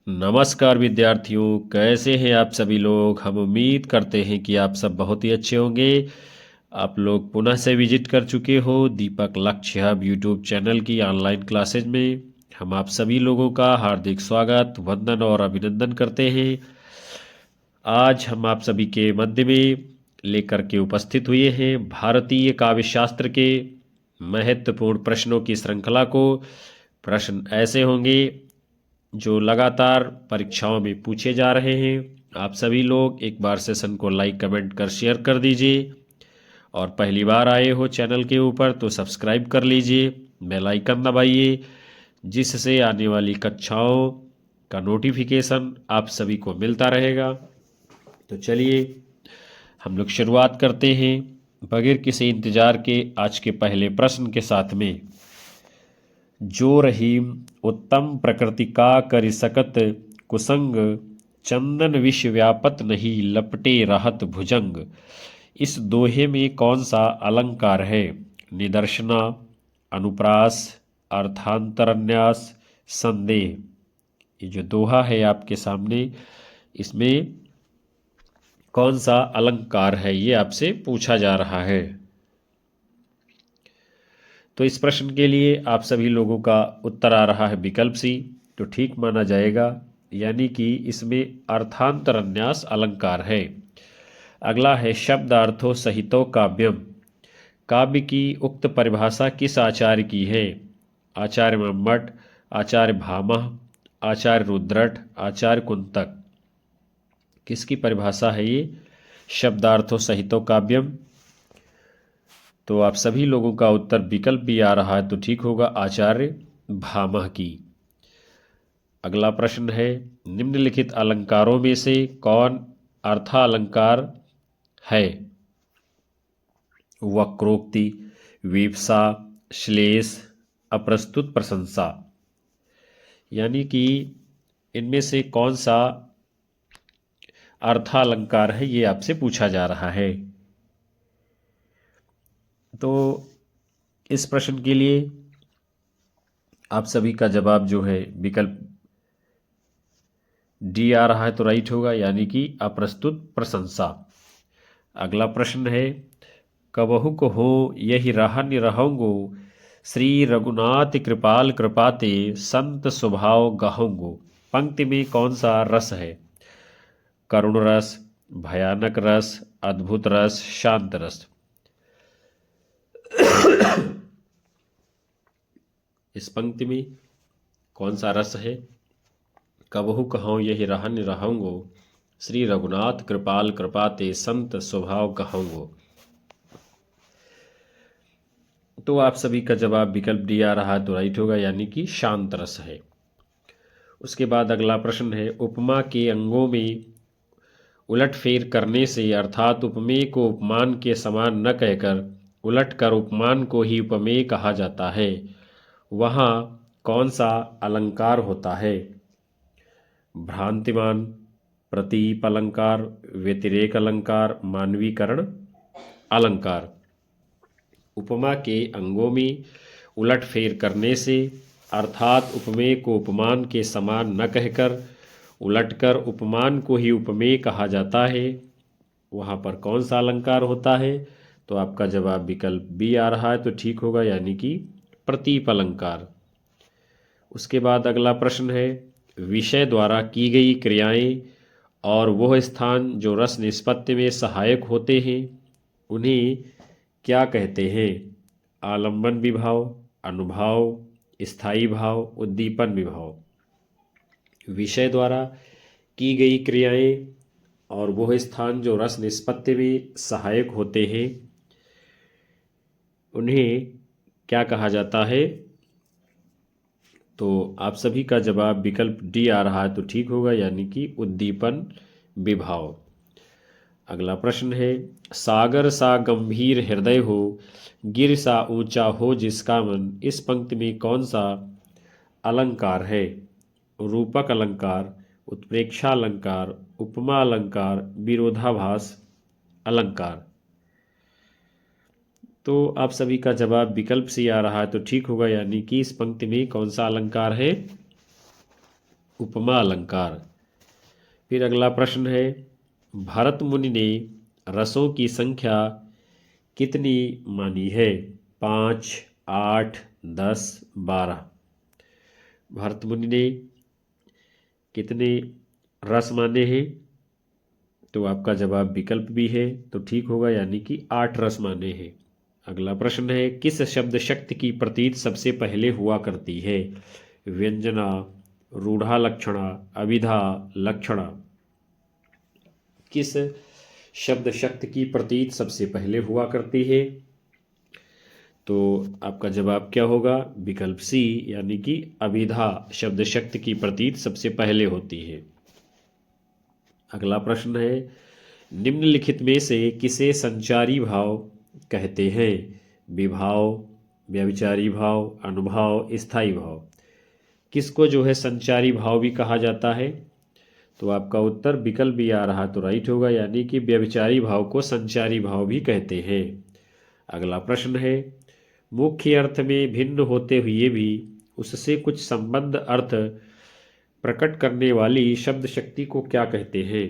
नमस्कार विद्यार्थियों, कैसे हैं आप सभी लोग। हम उम्मीद करते हैं कि आप सब बहुत ही अच्छे होंगे। आप लोग पुनः से विजिट कर चुके हो दीपक लक्ष्य हब यूट्यूब चैनल की ऑनलाइन क्लासेज में। हम आप सभी लोगों का हार्दिक स्वागत, वंदन और अभिनंदन करते हैं। आज हम आप सभी के मध्य में लेकर के उपस्थित हुए हैं भारतीय काव्य शास्त्र के महत्वपूर्ण प्रश्नों की श्रृंखला को। प्रश्न ऐसे होंगे जो लगातार परीक्षाओं में पूछे जा रहे हैं। आप सभी लोग एक बार सेशन को लाइक कमेंट कर शेयर कर दीजिए और पहली बार आए हो चैनल के ऊपर तो सब्सक्राइब कर लीजिए, बेल आइकन दबाइए, जिससे आने वाली कक्षाओं का नोटिफिकेशन आप सभी को मिलता रहेगा। तो चलिए हम लोग शुरुआत करते हैं बगैर किसी इंतजार के आज के पहले प्रश्न के साथ में। जो रहीम उत्तम प्रकृति का करि सकत कुसंग, चंदन विष व्यापत नहीं लपटे रहत भुजंग। इस दोहे में कौन सा अलंकार है? निदर्शना, अनुप्रास, अर्थांतरन्यास, संदेह। ये जो दोहा है आपके सामने, इसमें कौन सा अलंकार है ये आपसे पूछा जा रहा है। तो इस प्रश्न के लिए आप सभी लोगों का उत्तर आ रहा है विकल्प सी, तो ठीक माना जाएगा, यानी कि इसमें अर्थांतरन्यास अलंकार है। अगला है शब्दार्थो सहितो काव्यम। काव्य की उक्त परिभाषा किस आचार्य की है? आचार्य मम्मट, आचार्य भामह, आचार्य रुद्रट, आचार्य कुंतक। किसकी परिभाषा है ये शब्दार्थो सहितो काव्यम? तो आप सभी लोगों का उत्तर विकल्प भी आ रहा है, तो ठीक होगा आचार्य भामह की। अगला प्रश्न है निम्नलिखित अलंकारों में से कौन अर्थालंकार है? वक्रोक्ति, विवसा, श्लेष, अप्रस्तुत प्रशंसा। यानी कि इनमें से कौन सा अर्थालंकार है ये आपसे पूछा जा रहा है। तो इस प्रश्न के लिए आप सभी का जवाब जो है विकल्प डी आ रहा है, तो राइट होगा, यानी कि अप्रस्तुत प्रशंसा। अगला प्रश्न है कबहु को हो यही रहन रहूंगो, श्री रघुनाथ कृपाल कृपाते संत स्वभाव गाहूंगो। पंक्ति में कौन सा रस है? करुण रस, भयानक रस, अद्भुत रस, शांत रस। इस पंक्ति में कौन सा रस है? कबहु कहो यही रहन रहूंगो, श्री रघुनाथ कृपाल कृपाते संत स्वभाव कहूंगो। तो आप सभी का जवाब विकल्प डी आ रहा है, तो राइट होगा, यानी कि शांत रस है। उसके बाद अगला प्रश्न है उपमा के अंगों में उलटफेर करने से, अर्थात उपमेय को उपमान के समान न कहकर उलटकर उपमान को ही उपमेय कहा जाता है, वहाँ कौन सा अलंकार होता है? भ्रांतिमान, प्रतीप अलंकार, व्यतिरेक अलंकार, मानवीकरण अलंकार। उपमा के अंगों में उलटफेर करने से, अर्थात उपमेय को उपमान के समान न कहकर उलटकर उपमान को ही उपमेय कहा जाता है, वहाँ पर कौन सा अलंकार होता है? तो आपका जवाब विकल्प बी आ रहा है, तो ठीक होगा, यानी कि प्रतीप अलंकार। उसके बाद अगला प्रश्न है विषय द्वारा की गई क्रियाएं और वह स्थान जो रस निष्पत्ति में सहायक होते हैं उन्हें क्या कहते हैं? आलंबन विभाव, अनुभाव, स्थायी भाव, उद्दीपन विभाव। विषय द्वारा की गई क्रियाएं और वह स्थान जो रस निष्पत्ति में सहायक होते हैं उन्हें क्या कहा जाता है? तो आप सभी का जवाब विकल्प डी आ रहा है, तो ठीक होगा, यानी कि उद्दीपन विभाव। अगला प्रश्न है सागर सा गंभीर हृदय हो, गिर सा ऊंचा हो जिसका मन। इस पंक्ति में कौन सा अलंकार है? रूपक अलंकार, उत्प्रेक्षा अलंकार, उपमा अलंकार, विरोधाभास अलंकार। तो आप सभी का जवाब विकल्प से आ रहा है, तो ठीक होगा, यानी कि इस पंक्ति में कौन सा अलंकार है? उपमा अलंकार। फिर अगला प्रश्न है, भरत मुनि ने रसों की संख्या कितनी मानी है? 5, 8, 10, 12। भरत मुनि ने कितने रस माने हैं? तो आपका जवाब विकल्प भी है तो ठीक होगा, यानी कि 8 रस माने हैं। अगला प्रश्न है, किस शब्द शक्ति की प्रतीत सबसे पहले हुआ करती है? व्यंजना, रूढ़ा लक्षणा, अभिधा, लक्षणा। किस शब्द शक्ति की प्रतीत सबसे पहले हुआ करती है? तो आपका जवाब क्या होगा? विकल्प सी, यानी कि अभिधा शब्द शक्ति की प्रतीत सबसे पहले होती है। अगला प्रश्न है, निम्नलिखित में से किसे संचारी भाव कहते हैं? विभाव, व्यभिचारी भाव, अनुभाव, स्थायी भाव। किसको जो है संचारी भाव भी कहा जाता है? तो आपका उत्तर विकल्प भी आ रहा तो राइट होगा, यानी कि व्यभिचारी भाव को संचारी भाव भी कहते हैं। अगला प्रश्न है, मुख्य अर्थ में भिन्न होते हुए भी उससे कुछ संबंध अर्थ प्रकट करने वाली शब्द शक्ति को क्या कहते हैं?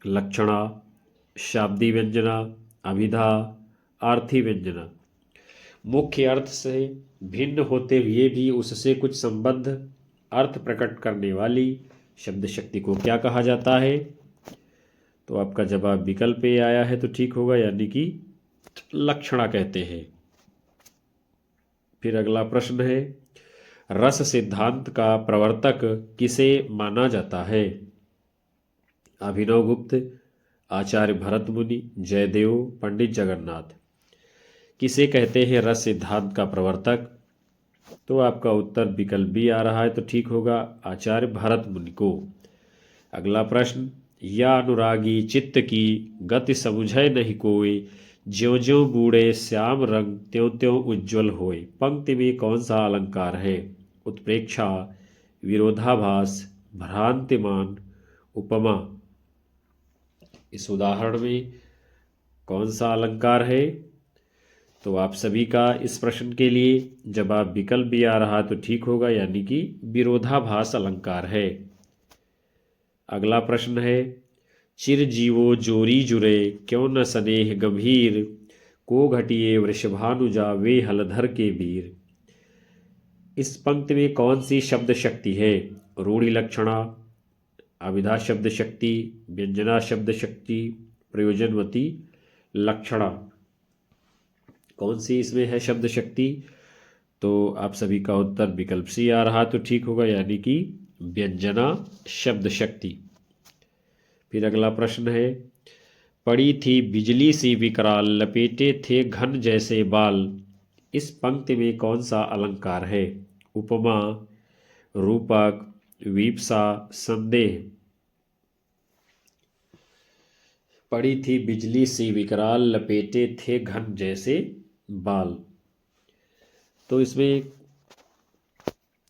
लक्षणा, शाब्दी व्यंजना, अभिधा, आर्थी व्यंजना। मुख्य अर्थ से भिन्न होते हुए भी उससे कुछ संबंध अर्थ प्रकट करने वाली शब्द शक्ति को क्या कहा जाता है? तो आपका जवाब विकल्प ए आया है तो ठीक होगा, यानी कि लक्षणा कहते हैं। फिर अगला प्रश्न है, रस सिद्धांत का प्रवर्तक किसे माना जाता है? अभिनव गुप्त, आचार्य भरत मुनि, जयदेव, पंडित जगन्नाथ। किसे कहते हैं रस सिद्धांत का प्रवर्तक? तो आपका उत्तर विकल्प भी आ रहा है तो ठीक होगा, आचार्य भरत मुनि को। अगला प्रश्न, या अनुरागी चित्त की गति समुझै नहीं कोई, ज्यों ज्यों बूढ़े श्याम रंग त्यों त्यों उज्ज्वल होए। पंक्ति में कौन सा अलंकार है? उत्प्रेक्षा, विरोधाभास, भ्रांतिमान, उपमा। इस उदाहरण में कौन सा अलंकार है? तो आप सभी का इस प्रश्न के लिए जवाब विकल्प भी आ रहा तो ठीक होगा, यानी कि विरोधाभास अलंकार है। अगला प्रश्न है, चिर जीवो जोरी जुरे क्यों न स्नेह गंभीर, को घटिए वृषभानुजा वे हलधर के वीर। इस पंक्ति में कौन सी शब्द शक्ति है? रूढ़ी लक्षणा, अभिधा शब्द शक्ति, व्यंजना शब्द शक्ति, प्रयोजनवती, लक्षणा। कौन सी इसमें है शब्द शक्ति? तो आप सभी का उत्तर विकल्प सी आ रहा तो ठीक होगा, यानी कि व्यंजना शब्द शक्ति। फिर अगला प्रश्न है, पड़ी थी बिजली सी विकराल लपेटे थे घन जैसे बाल। इस पंक्ति में कौन सा अलंकार है? उपमा, रूपक, वीप्सा, संदेह। पड़ी थी बिजली सी विकराल लपेटे थे घन जैसे बाल। तो इसमें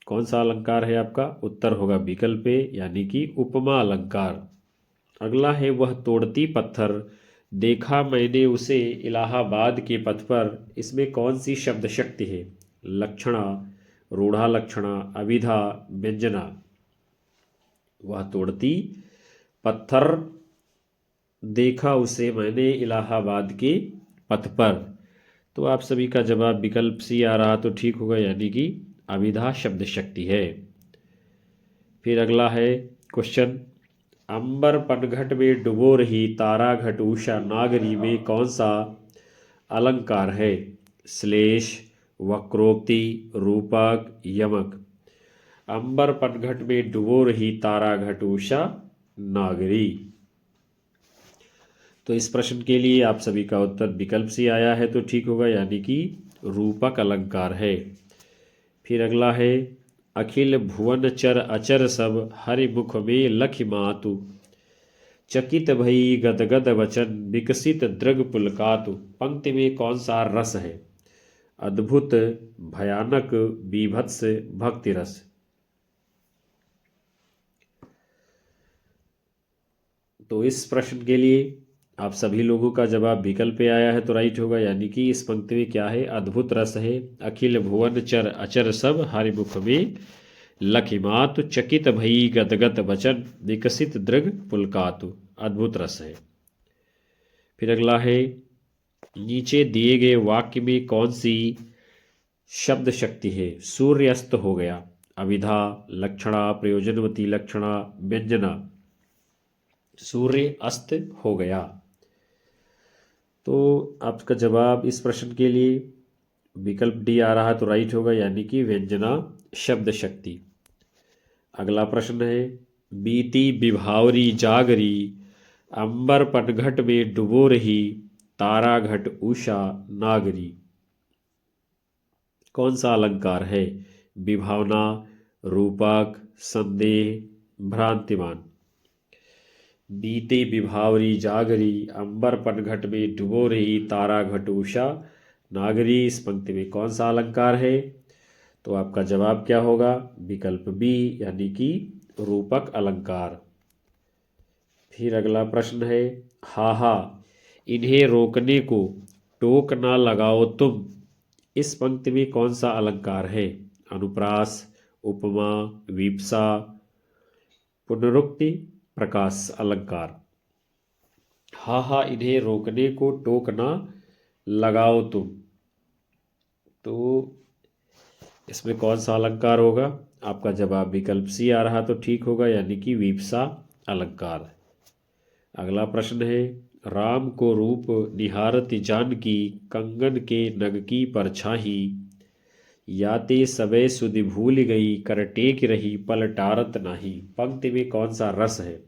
कौन सा अलंकार है आपका? उत्तर होगा विकल्प ए, यानी कि उपमा अलंकार। अगला है, वह तोड़ती पत्थर देखा मैंने उसे इलाहाबाद के पथ पर। इसमें कौन सी शब्द शक्ति है? लक्षणा, रूढ़ा लक्षणा, अभिधा, व्यंजना। वह तोड़ती पत्थर देखा उसे मैंने इलाहाबाद के पथ पर। तो आप सभी का जवाब विकल्प सी आ रहा तो ठीक होगा, यानी कि अभिधा शब्द शक्ति है। फिर अगला है क्वेश्चन, अंबर पनघट में डुबो रही तारा घट उषा नागरी में कौन सा अलंकार है? श्लेष, वक्रोक्ति, रूपक, यमक। अंबर पनघट में डुबो रही तारा घट उषा नागरी। तो इस प्रश्न के लिए आप सभी का उत्तर विकल्प से आया है तो ठीक होगा, यानी कि रूपक अलंकार है। फिर अगला है, अखिल भुवन चर अचर सब हरि मुख में लखि मातु, चकित भई गदगद वचन विकसित द्रग पुलकातु। पंक्ति में कौन सा रस है? अद्भुत, भयानक, बीभत्स, भक्ति रस। तो इस प्रश्न के लिए आप सभी लोगों का जवाब विकल्प पे आया है तो राइट होगा, यानी कि इस पंक्ति में क्या है? अद्भुत रस है। अखिल भुवन चर अचर सब हरि मुख में लखिमातु चकित भई गदगद वचन विकसित दृग पुलकातु। अद्भुत रस है। फिर अगला है, नीचे दिए गए वाक्य में कौन सी शब्द शक्ति है? सूर्य अस्त हो गया, अभिधा, लक्षणा, प्रयोजनवती लक्षणा, व्यंजना। सूर्य अस्त हो गया। तो आपका जवाब इस प्रश्न के लिए विकल्प डी आ रहा है तो राइट होगा, यानी कि व्यंजना शब्द शक्ति। अगला प्रश्न है, बीती विभावरी जागरी, अंबर पनघट में डुबो रही, तारा घट उषा नागरी। कौन सा अलंकार है? विभावना, रूपक, संदेह, भ्रांतिमान। बीते विभावरी जागरी, अंबर पनघट में डुबो रही, तारा घट उषा नागरी। इस पंक्ति में कौन सा अलंकार है? तो आपका जवाब क्या होगा? विकल्प बी, यानी कि रूपक अलंकार। फिर अगला प्रश्न है, हा इन्हें रोकने को टोक ना लगाओ तुम। इस पंक्ति में कौन सा अलंकार है? अनुप्रास, उपमा, विप्सा, पुनरुक्ति, प्रकाश अलंकार। हा इन्हें रोकने को टोक ना लगाओ तुम। तो इसमें कौन सा अलंकार होगा? आपका जवाब विकल्प सी आ रहा तो ठीक होगा, यानी कि विप्सा अलंकार। अगला प्रश्न है, राम को रूप निहारति जानकी, कंगन के नग की परछाही, याते सबे सुधि भूल गई, कर टेक रही पल टारत नाही। पंक्ति में कौन सा रस है?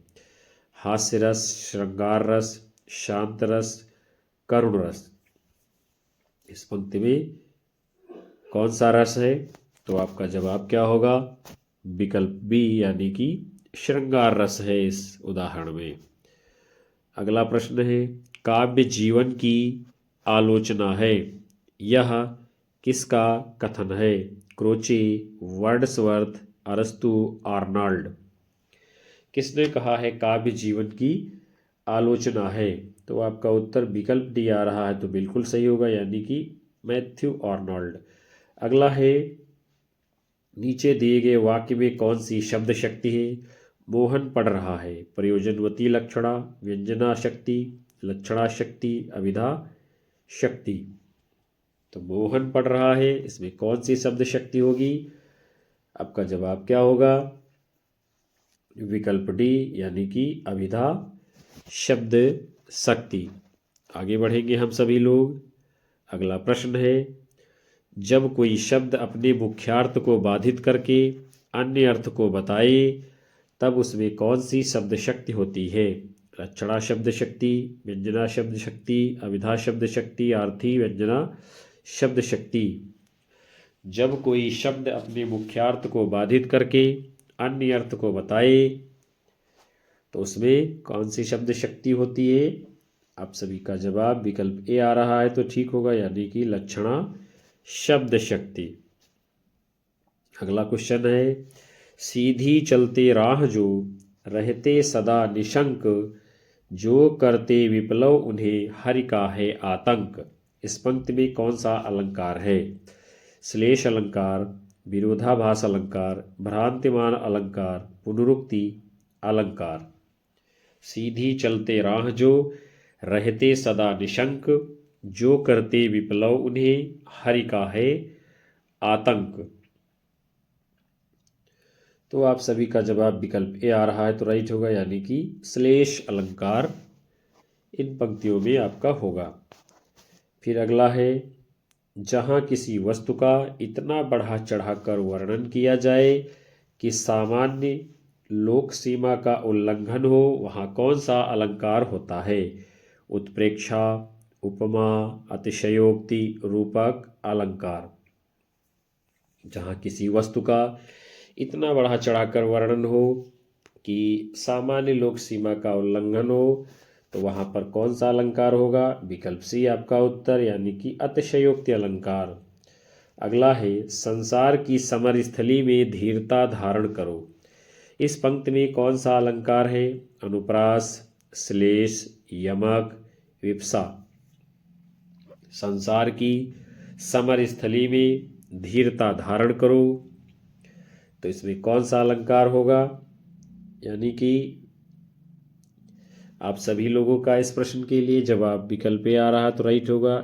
हास्य रस, श्रृंगार रस, शांत रस, करुण रस। इस पंक्ति में कौन सा रस है? तो आपका जवाब क्या होगा? विकल्प बी, यानी कि श्रृंगार रस है इस उदाहरण में। अगला प्रश्न है, काव्य जीवन की आलोचना है, यह किसका कथन है? क्रोचे, वर्ड्सवर्थ, अरस्तु, आर्नल्ड। किसने कहा है काव्य जीवन की आलोचना है? तो आपका उत्तर विकल्प डी आ रहा है तो बिल्कुल सही होगा, यानी कि मैथ्यू आर्नल्ड। अगला है, नीचे दिए गए वाक्य में कौन सी शब्द शक्ति है? मोहन पढ़ रहा है, प्रयोजनवती लक्षणा, व्यंजना शक्ति, लक्षणा शक्ति, अभिधा शक्ति। तो मोहन पढ़ रहा है, इसमें कौन सी शब्द शक्ति होगी? आपका जवाब क्या होगा? विकल्प डी, यानी कि अभिधा शब्द शक्ति। आगे बढ़ेंगे हम सभी लोग। अगला प्रश्न है, जब कोई शब्द अपने मुख्यार्थ को बाधित करके अन्य अर्थ को बताए तब उसमें कौन सी शब्द शक्ति होती है? लक्षणा शब्द शक्ति, व्यंजना शब्द शक्ति, अभिधा शब्द शक्ति, आर्थी व्यंजना शब्द शक्ति। जब कोई शब्द अपने मुख्यार्थ को बाधित करके अन्य अर्थ को बताए तो उसमें कौन सी शब्द शक्ति होती है? आप सभी का जवाब विकल्प ए आ रहा है तो ठीक होगा, यानी कि लक्षणा शब्द शक्ति। अगला क्वेश्चन है, सीधी चलते राह जो रहते सदा निशंक, जो करते विप्लव उन्हें हरि का है आतंक। इस पंक्ति में कौन सा अलंकार है? श्लेष अलंकार, विरोधाभास अलंकार, भ्रांतिमान अलंकार, पुनरुक्ति अलंकार। सीधी चलते राह जो रहते सदा निशंक, जो करते विप्लव उन्हें हरि का है आतंक। तो आप सभी का जवाब विकल्प ए आ रहा है तो राइट होगा, यानी कि श्लेष अलंकार इन पंक्तियों में आपका होगा। फिर अगला है, जहाँ किसी वस्तु का इतना बढ़ा चढ़ाकर वर्णन किया जाए कि सामान्य लोक सीमा का उल्लंघन हो, वहाँ कौन सा अलंकार होता है? उत्प्रेक्षा, उपमा, अतिशयोक्ति, रूपक अलंकार। जहाँ किसी वस्तु का इतना बढ़ा चढ़ाकर वर्णन हो कि सामान्य लोक सीमा का उल्लंघन हो, तो वहाँ पर कौन सा अलंकार होगा? विकल्प सी आपका उत्तर, यानी कि अतिशयोक्ति अलंकार। अगला है, संसार की समर स्थली में धीरता धारण करो। इस पंक्ति में कौन सा अलंकार है? अनुप्रास, श्लेष, यमक, विप्सा। संसार की समर स्थली में धीरता धारण करो। तो इसमें कौन सा अलंकार होगा? यानी कि आप सभी लोगों का इस प्रश्न के लिए जवाब विकल्प ए आ रहा तो राइट होगा,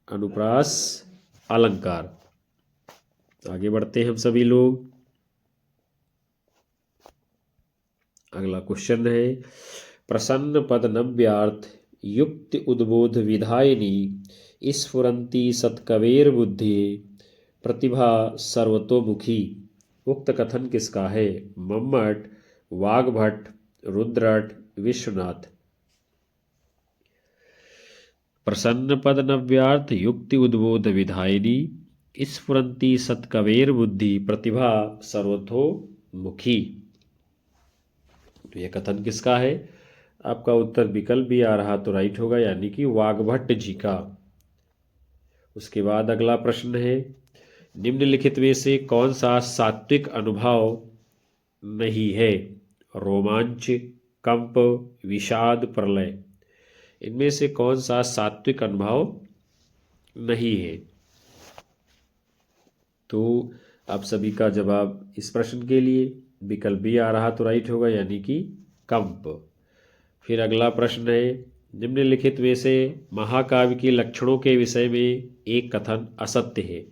अनुप्रास अलंकार। आगे बढ़ते हैं हम सभी लोग। अगला क्वेश्चन है, प्रसन्न पद नव्यार्थ युक्ति उद्बोध विधायिनी स्फुरंती सत्कवेर बुद्धि प्रतिभा सर्वतोमुखी। उक्त कथन किसका है? मम्मट, वाग्भट, रुद्रट, विश्वनाथ। प्रसन्न पद नव्यार्थ युक्ति उद्बोध विधायिनी स्फुरंती सत्कवेर बुद्धि प्रतिभा सर्वतोमुखी। तो यह कथन किसका है? आपका उत्तर विकल्प भी आ रहा तो राइट होगा, यानी कि वाग्भट्ट जी का। उसके बाद अगला प्रश्न है, निम्नलिखित में से कौन सा सात्विक अनुभव नहीं है? रोमांच, कंप, विषाद, प्रलय। इनमें से कौन सा सात्विक अनुभव नहीं है? तो आप सभी का जवाब इस प्रश्न के लिए विकल्प भी आ रहा तो राइट होगा, यानी कि कंप। फिर अगला प्रश्न है, निम्नलिखित में से महाकाव्य के लक्षणों के विषय में एक कथन असत्य है।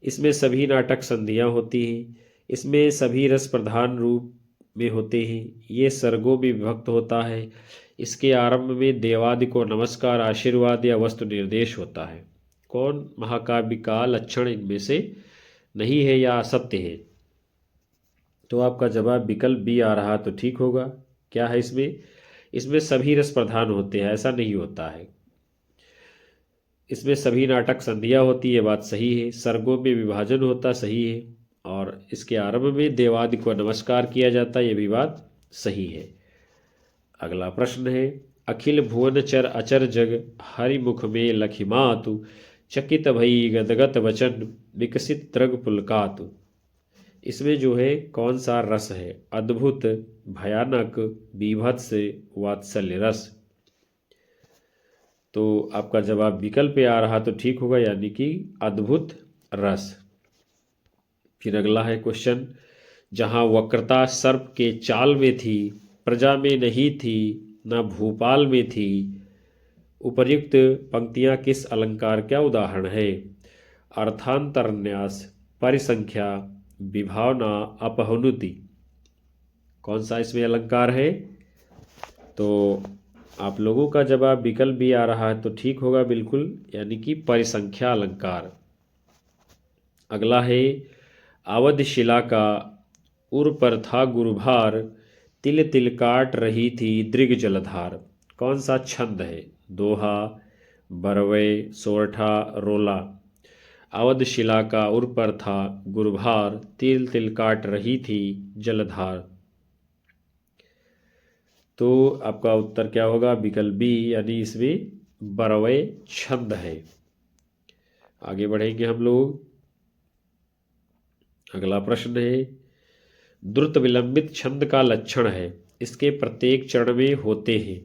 इसमें सभी नाटक संधियां होती हैं, इसमें सभी रस प्रधान रूप में होते हैं, ये सर्गों में विभक्त होता है, इसके आरंभ में देवादि को नमस्कार, आशीर्वाद या वस्तु निर्देश होता है। कौन महाकाव्य का लक्षण इनमें से नहीं है या असत्य है? तो आपका जवाब विकल्प बी आ रहा तो ठीक होगा। क्या है इसमें? इसमें सभी रस प्रधान होते हैं, ऐसा नहीं होता है। इसमें सभी नाटक संधियां होती है, बात सही है। सर्गों में विभाजन होता, सही है। और इसके आरंभ में देवादि को नमस्कार किया जाता, ये भी बात सही है। अगला प्रश्न है, अखिल भुवन चर अचर जग हरिमुख में लखिमातु चकित भई गदगत वचन विकसित त्रग पुलकातु। इसमें जो है कौन सा रस है? अद्भुत, भयानक, बीभत्स, वात्सल्य रस। तो आपका जवाब विकल्प पे आ रहा तो ठीक होगा, यानी कि अद्भुत रस। फिर अगला है क्वेश्चन, जहां वक्रता सर्प के चाल में थी, प्रजा में नहीं थी, न भूपाल में थी, उपर्युक्त पंक्तियां किस अलंकार का उदाहरण है? अर्थांतरन्यास, परिसंख्या, विभावना, अपहनुति। कौन सा इसमें अलंकार है? तो आप लोगों का जवाब विकल्प भी आ रहा है तो ठीक होगा बिल्कुल, यानी कि परिसंख्या अलंकार। अगला है, अवध शिला का उर पर था गुरुभार, तिल तिल काट रही थी दृग जलधार। कौन सा छंद है? दोहा, बरवे, सोरठा, रोला। अवध शिला का उर पर था गुरुभार, तिल तिल काट रही थी जलधार। तो आपका उत्तर क्या होगा? विकल्प बी, यानी इसमें बरवे छंद है। आगे बढ़ेंगे हम लोग। अगला प्रश्न है, द्रुत विलंबित छंद का लक्षण है, इसके प्रत्येक चरण में होते हैं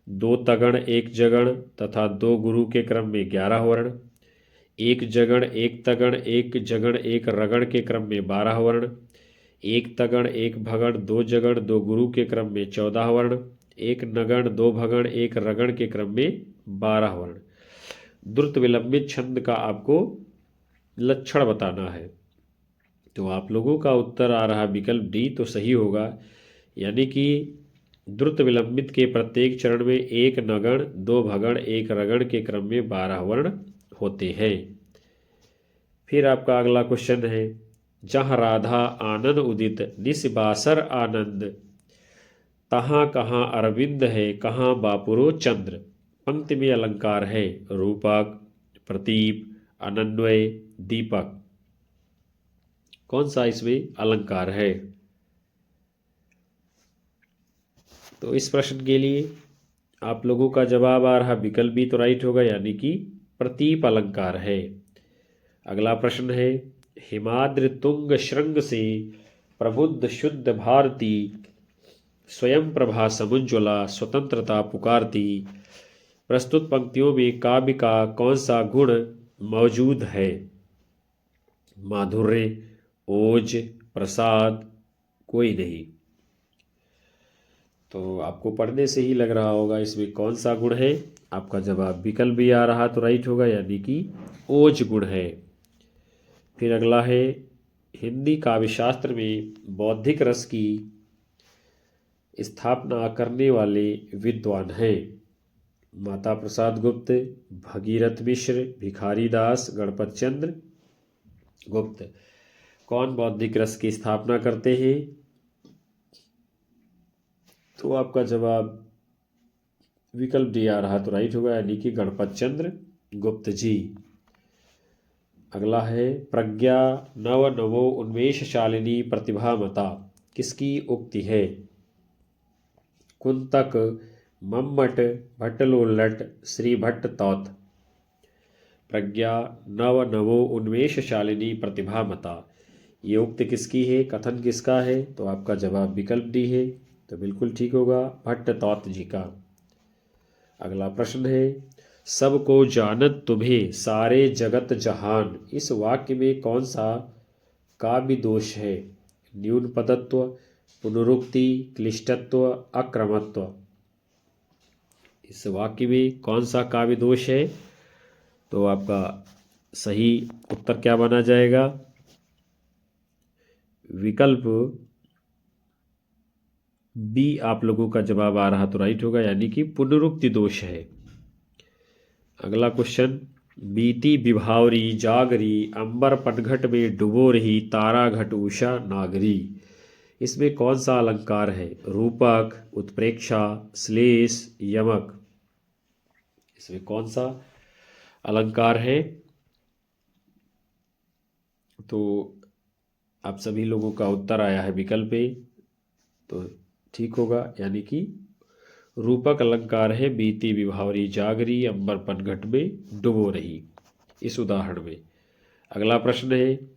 2 तगण 1 जगण तथा 2 गुरु के क्रम में 11 वर्ण, 1 जगण 1 तगण 1 जगण 1 रगण के क्रम में 12 वर्ण, 1 तगण 1 भगण 2 जगण 2 गुरु के क्रम में 14 वर्ण, 1 नगण 2 भगण 1 रगण के क्रम में 12 वर्ण। द्रुत विलंबित छंद का आपको लक्षण बताना है। तो आप लोगों का उत्तर आ रहा विकल्प डी तो सही होगा, यानी कि द्रुत विलंबित के प्रत्येक चरण में 1 नगण 2 भगण 1 रगण के क्रम में 12 वर्ण होते हैं। फिर आपका अगला क्वेश्चन है, जहाँ राधा आनंद उदित निस्बासर आनंद, तहाँ कहाँ अरविंद है कहाँ बापुरो चंद्र। पंक्ति में अलंकार है रूपक, प्रतीप, अनन्वय, दीपक। कौन सा इसमें अलंकार है? तो इस प्रश्न के लिए आप लोगों का जवाब आ रहा विकल्प भी तो राइट होगा, यानी कि प्रतीप अलंकार है। अगला प्रश्न है, हिमाद्रि तुंग श्रृंग से प्रबुद्ध शुद्ध भारती, स्वयं प्रभा समुज्ज्वला स्वतंत्रता पुकारती। प्रस्तुत पंक्तियों में काव्य का कौन सा गुण मौजूद है? माधुर्य, ओज, प्रसाद, कोई नहीं। तो आपको पढ़ने से ही लग रहा होगा इसमें कौन सा गुण है। आपका जवाब विकल्प भी आ रहा तो राइट होगा, यानी कि ओज गुण है। फिर अगला है, हिंदी काव्य शास्त्र में बौद्धिक रस की स्थापना करने वाले विद्वान हैं। माता प्रसाद गुप्त, भगीरथ मिश्र, भिखारी दास, गणपत चंद्र गुप्त। कौन बौद्धिक रस की स्थापना करते हैं? तो आपका जवाब विकल्प डी आ रहा तो राइट होगा, यानी कि गणपत चंद्र गुप्त जी। अगला है, प्रज्ञा नव नवो उन्मेष शालिनी प्रतिभा मता, किसकी उक्ति है? कुंतक, मम्मट, भट्टलोल्लट, श्री भट्ट तौत। प्रज्ञा नव नवो उन्मेष शालिनी प्रतिभा मता, ये उक्ति किसकी है, कथन किसका है? तो आपका जवाब विकल्प डी है, तो बिल्कुल ठीक होगा, भट्ट तौत जी का। अगला प्रश्न है, सबको जानत तुम्हें सारे जगत जहान, इस वाक्य में कौन सा काव्य दोष है? न्यून पदत्व, पुनरुक्ति, क्लिष्टत्व, अक्रमत्व। इस वाक्य में कौन सा काव्य दोष है? तो आपका सही उत्तर क्या माना जाएगा? विकल्प बी आप लोगों का जवाब आ रहा तो राइट होगा, यानी कि पुनरुक्ति दोष है। अगला क्वेश्चन, बीती विभावरी जागरी, अंबर पनघट में डुबो रही, तारा घट उषा नागरी। इसमें कौन सा अलंकार है? रूपक, उत्प्रेक्षा, श्लेष, यमक। इसमें कौन सा अलंकार है? तो आप सभी लोगों का उत्तर आया है विकल्प ए, तो ठीक होगा, यानी कि रूपक अलंकार है, बीती विभावरी जागरी, अंबर पनघट में डुबो रही, इस उदाहरण में। अगला प्रश्न है,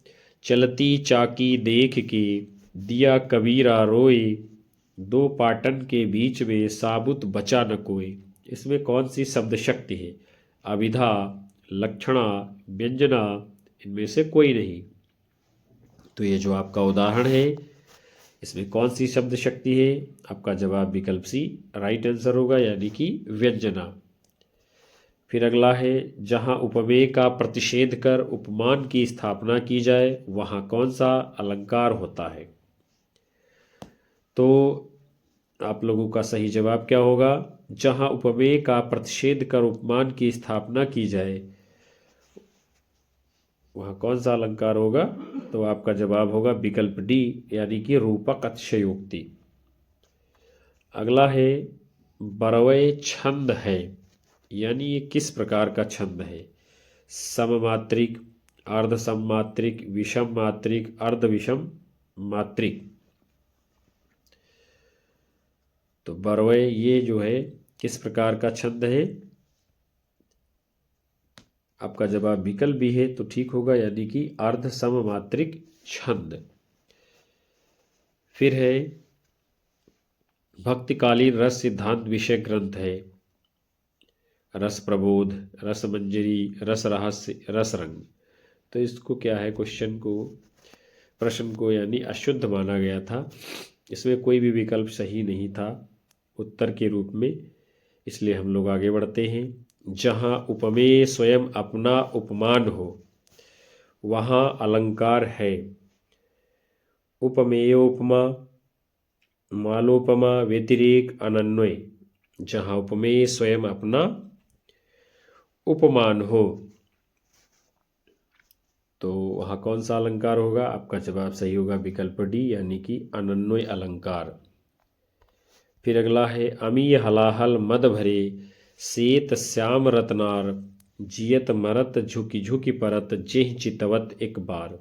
चलती चाकी देख के दिया कबीरा रोए, दो पाटन के बीच में साबुत बचा न कोई। इसमें कौन सी शब्द शक्ति है? अभिधा, लक्षणा, व्यंजना, इनमें से कोई नहीं। तो ये जो आपका उदाहरण है, इसमें कौन सी शब्द शक्ति है? आपका जवाब विकल्प सी राइट आंसर होगा, यानी कि व्यंजना। फिर अगला है, जहां उपमेय का प्रतिषेध कर उपमान की स्थापना की जाए, वहां कौन सा अलंकार होता है? तो आप लोगों का सही जवाब क्या होगा? जहां उपमेय का प्रतिषेध कर उपमान की स्थापना की जाए, वहाँ कौन सा अलंकार होगा? तो आपका जवाब होगा विकल्प डी, यानी कि रूपक अतिशयोक्ति। अगला है, बरवय छंद है, यानी ये किस प्रकार का छंद है? सममात्रिक, अर्ध सममात्रिक, विषम मात्रिक, अर्ध विषम मात्रिक। तो बरवय ये जो है किस प्रकार का छंद है? आपका जवाब विकल्प भी है, तो ठीक होगा, यानी कि अर्ध सममात्रिक छंद। फिर है, भक्तिकालीन रस सिद्धांत विषय ग्रंथ है, रस प्रबोध, रस मंजरी, रस रहस्य, रस रंग। तो इसको क्या है, प्रश्न को यानी अशुद्ध माना गया था। इसमें कोई भी विकल्प सही नहीं था उत्तर के रूप में, इसलिए हम लोग आगे बढ़ते हैं। जहाँ उपमेय स्वयं अपना उपमान हो, वहाँ अलंकार है। उपमेयोपमा, मालोपमा, व्यतिरेक, अनन्वय। जहाँ उपमेय स्वयं अपना उपमान हो, तो वहाँ कौन सा अलंकार होगा? आपका जवाब सही होगा विकल्प डी, यानी कि अनन्वय अलंकार। फिर अगला है, अमीय हलाहल मद भरे, सेत श्याम रत्नार, जियत मरत झुकी झुकी परत, जेह चितवत एक बार।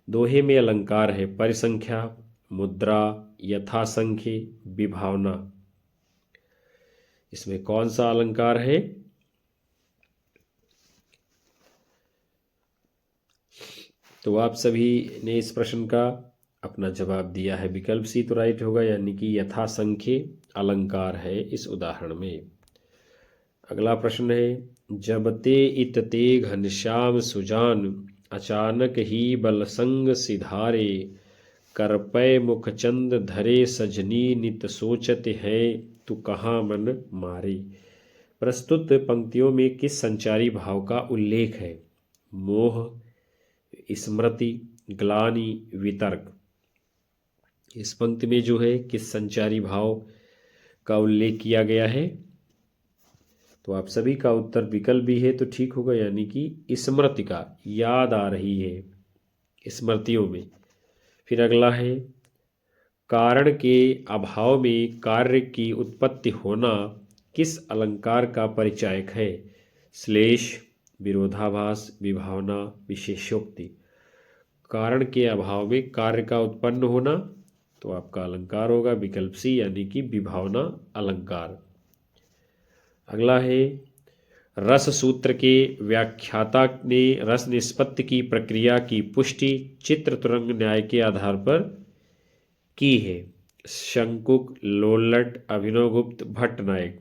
दोहे में अलंकार है, परिसंख्या, मुद्रा, यथासंख्य, विभावना। इसमें कौन सा अलंकार है? तो आप सभी ने इस प्रश्न का अपना जवाब दिया है, विकल्प सी तो राइट होगा, यानी कि यथासंख्य अलंकार है इस उदाहरण में। अगला प्रश्न है, जब ते इत ते घनश्याम सुजान, अचानक ही बलसंग सिधारे, करपै मुखचंद धरे सजनी, नित सोचत है तू कहाँ मन मारे। प्रस्तुत पंक्तियों में किस संचारी भाव का उल्लेख है? मोह, स्मृति, ग्लानि, वितर्क। इस पंक्ति में जो है किस संचारी भाव का उल्लेख किया गया है? तो आप सभी का उत्तर विकल्प भी है तो ठीक होगा, यानी कि स्मृति का, याद आ रही है स्मृतियों में। फिर अगला है, कारण के अभाव में कार्य की उत्पत्ति होना किस अलंकार का परिचायक है? श्लेष, विरोधाभास, विभावना, विशेषोक्ति। कारण के अभाव में कार्य का उत्पन्न होना, तो आपका अलंकार होगा विकल्प सी, यानी कि विभावना अलंकार। अगला है, रस सूत्र के व्याख्याता ने रस निष्पत्ति की प्रक्रिया की पुष्टि चित्र तुरंग न्याय के आधार पर की है। शंकुक, लोल्लट, अभिनवगुप्त, भट्टनायक।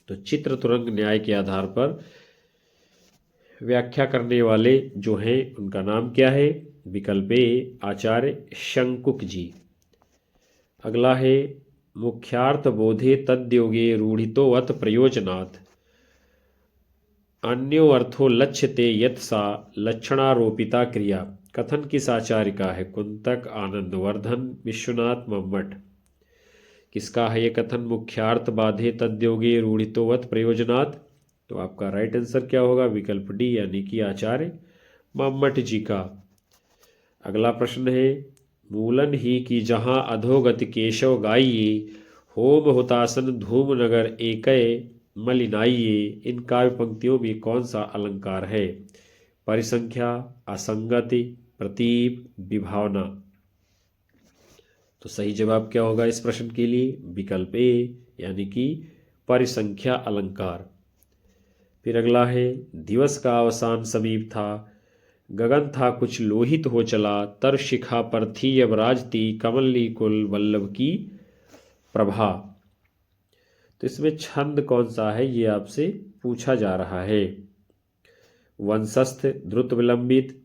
तो चित्र तुरंग न्याय के आधार पर व्याख्या करने वाले जो हैं उनका नाम क्या है? विकल्प ए, आचार्य शंकुक जी। अगला है, मुख्यार्थ बोधे तद्योगे रूढ़ितोऽथ प्रयोजनात् अन्यो अर्थो लक्ष्यते यत् सा लक्षणारोपिता क्रिया। कथन किस आचार्य का है? कुंतक, आनंदवर्धन, विश्वनाथ, मम्मट। किसका है ये कथन? मुख्यार्थ बाधे तद्योगे रूढ़ितोऽथ प्रयोजनात्। तो आपका राइट आंसर क्या होगा? विकल्प डी, यानी कि आचार्य मम्मट जी का। अगला प्रश्न है, मूलन ही की जहाँ अधोगति केशव गाइये, होम हुतासन धूम नगर एकय मलिनाइये। इन काव्य पंक्तियों में कौन सा अलंकार है? परिसंख्या, असंगति, प्रतीप, विभावना। तो सही जवाब क्या होगा इस प्रश्न के लिए? विकल्प ए, यानी कि परिसंख्या अलंकार। फिर अगला है, दिवस का अवसान समीप था, गगन था कुछ लोहित हो चला, तर शिखा पर थी अब राजती, कमलनी कुल वल्लभ की प्रभा। तो इसमें छंद कौन सा है ये आपसे पूछा जा रहा है। वंशस्थ, द्रुत विलंबित,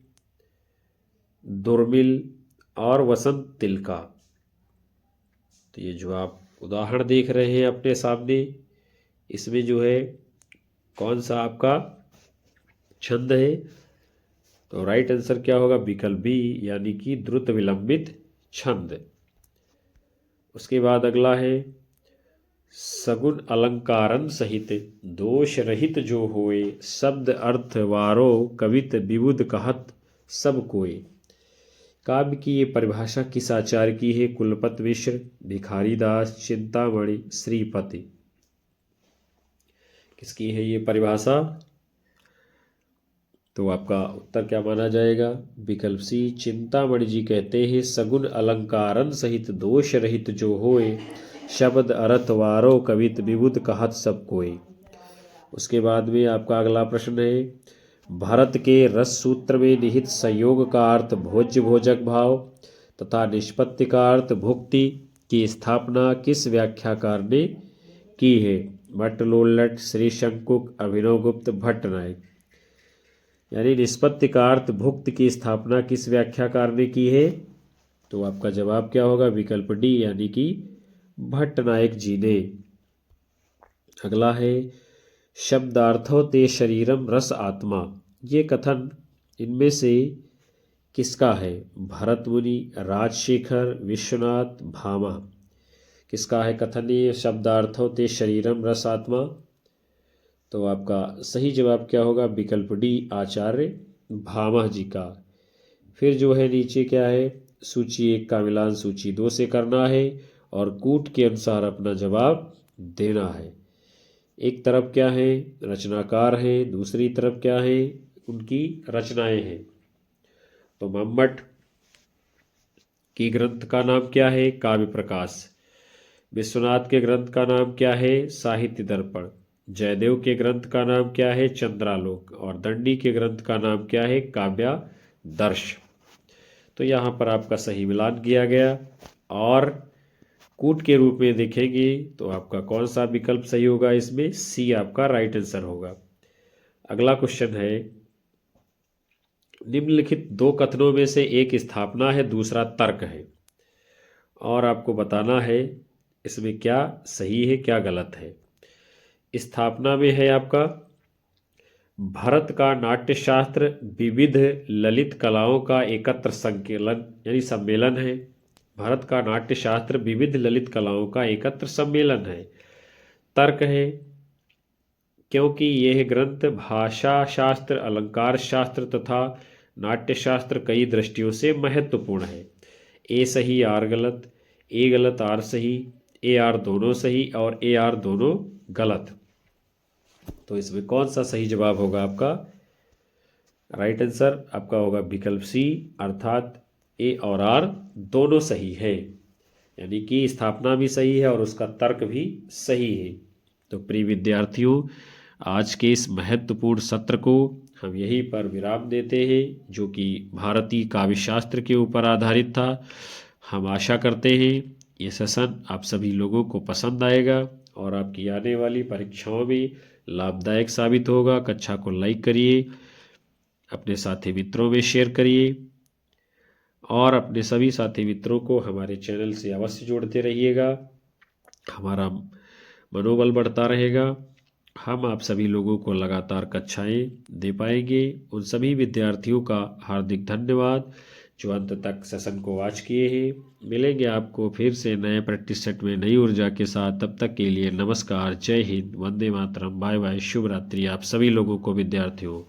दुर्मिल और वसंत तिलका। तो ये जो आप उदाहरण देख रहे हैं अपने सामने, इसमें जो है कौन सा आपका छंद है? तो राइट आंसर क्या होगा? विकल्प बी, यानी कि द्रुत विलंबित छंद। उसके बाद अगला है, सगुण अलंकारन सहित दोष रहित जो होए, शब्द अर्थ वारो कवित विबुध कहत सब कोय। काव्य की ये परिभाषा किस आचार्य की है? कुलपत मिश्र, भिखारी दास, चिंतामणि, श्रीपति। किसकी है ये परिभाषा? तो आपका उत्तर क्या माना जाएगा? विकल्प सी, चिंतामणि जी कहते हैं, सगुण अलंकारन सहित दोष रहित जो होए, शब्द अर्थ वारो कवित विबुध कहत सब कोई। उसके बाद में आपका अगला प्रश्न है, भरत के रस सूत्र में निहित संयोग का अर्थ भोज्य भोजक भाव तथा निष्पत्ति का अर्थ भुक्ति की स्थापना किस व्याख्याकार ने की है? भट्ट, लोल्लट, श्री शंकुक, अभिनवगुप्त, भट्टनायक। यानी निष्पत्ति का अर्थ भुक्त की स्थापना किस व्याख्याकार ने की है? तो आपका जवाब क्या होगा? विकल्प डी, यानी कि भट्टनायक जी ने। अगला है, शब्दार्थो ते शरीरम रस आत्मा। ये कथन इनमें से किसका है? भरत मुनि, राजशेखर, विश्वनाथ, भामा। किसका है कथन ये? शब्दार्थो ते शरीरम रस आत्मा। तो आपका सही जवाब क्या होगा? विकल्प डी, आचार्य भामा जी का। फिर जो है नीचे क्या है, सूची 1 का मिलान सूची 2 से करना है और कूट के अनुसार अपना जवाब देना है। एक तरफ क्या है? रचनाकार है, दूसरी तरफ क्या है? उनकी रचनाएं हैं। तो मम्मट की ग्रंथ का नाम क्या है? काव्य प्रकाश। विश्वनाथ के ग्रंथ का नाम क्या है? साहित्य दर्पण। जयदेव के ग्रंथ का नाम क्या है? चंद्रालोक। और दंडी के ग्रंथ का नाम क्या है? काव्यादर्श। तो यहाँ पर आपका सही मिलान किया गया और कूट के रूप में देखेंगे तो आपका कौन सा विकल्प सही होगा? इसमें सी आपका राइट आंसर होगा। अगला क्वेश्चन है, निम्नलिखित दो कथनों में से एक स्थापना है, दूसरा तर्क है, और आपको बताना है इसमें क्या सही है क्या गलत है। स्थापना में है आपका, भारत का नाट्यशास्त्र विविध ललित कलाओं का एकत्र संकलन यानी सम्मेलन है। भारत का नाट्यशास्त्र विविध ललित कलाओं का एकत्र सम्मेलन है। तर्क है, क्योंकि यह ग्रंथ भाषा शास्त्र, अलंकार शास्त्र तथा नाट्यशास्त्र कई दृष्टियों से महत्वपूर्ण है। ए सही आर गलत, ए गलत आर सही, ए आर दोनों सही और ए आर दोनों गलत। तो इसमें कौन सा सही जवाब होगा आपका? राइट आंसर आपका होगा विकल्प सी, अर्थात ए और आर दोनों सही है, यानी कि स्थापना भी सही है और उसका तर्क भी सही है। तो प्रिय विद्यार्थियों, आज के इस महत्वपूर्ण सत्र को हम यहीं पर विराम देते हैं, जो कि भारतीय काव्यशास्त्र के ऊपर आधारित था। हम आशा करते हैं ये सेशन आप सभी लोगों को पसंद आएगा और आपकी आने वाली परीक्षाओं में लाभदायक साबित होगा। कक्षा को लाइक करिए, अपने साथी मित्रों में शेयर करिए और अपने सभी साथी मित्रों को हमारे चैनल से अवश्य जोड़ते रहिएगा। हमारा मनोबल बढ़ता रहेगा। हम आप सभी लोगों को लगातार कक्षाएं दे पाएंगे। उन सभी विद्यार्थियों का हार्दिक धन्यवाद जो अंत तक सेशन को वॉच किए हैं। मिलेंगे आपको फिर से नए प्रैक्टिस सेट में नई ऊर्जा के साथ। तब तक के लिए नमस्कार, जय हिंद, वंदे मातरम, बाय बाय, शुभ रात्रि आप सभी लोगों को विद्यार्थियों।